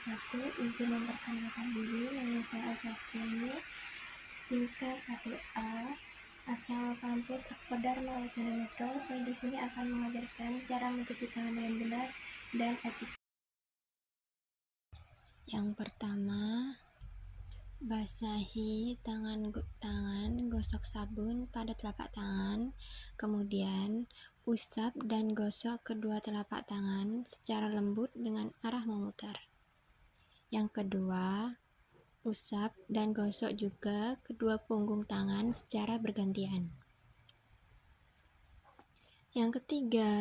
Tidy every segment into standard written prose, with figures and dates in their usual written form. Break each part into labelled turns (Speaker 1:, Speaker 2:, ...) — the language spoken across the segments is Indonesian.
Speaker 1: wabarakatuh. Izin memperkenalkan diri, nama saya Safiani, tingkat 1A, asal kampus Akbar Dharma Wacana Metro. Saya di sini akan mengajarkan cara mencuci tangan dengan benar dan etika.
Speaker 2: Yang pertama, basahi tangan, gosok sabun pada telapak tangan, kemudian usap dan gosok kedua telapak tangan secara lembut dengan arah memutar. Yang kedua, usap dan gosok juga kedua punggung tangan secara bergantian. Yang ketiga,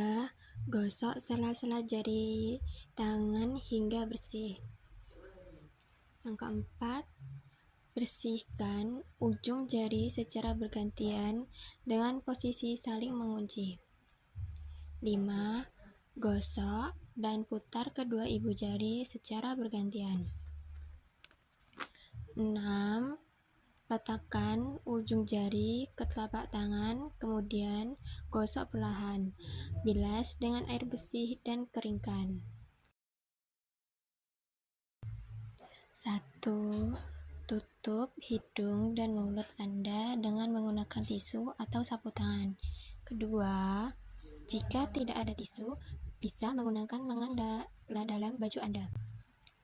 Speaker 2: gosok sela-sela jari tangan hingga bersih. Yang keempat, bersihkan ujung jari secara bergantian dengan posisi saling mengunci. 5. Gosok dan putar kedua ibu jari secara bergantian. 6. Letakkan ujung jari ke telapak tangan, kemudian gosok perlahan. Bilas dengan air bersih dan keringkan. 1. Tutup hidung dan mulut Anda dengan menggunakan tisu atau sapu tangan. Kedua, jika tidak ada tisu, bisa menggunakan lengan dalam baju Anda.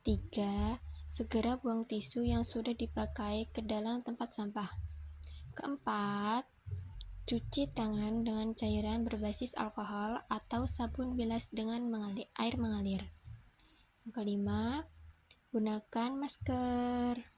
Speaker 2: 3. Segera buang tisu yang sudah dipakai ke dalam tempat sampah. Keempat, cuci tangan dengan cairan berbasis alkohol atau sabun bilas dengan air mengalir. Yang kelima, gunakan masker.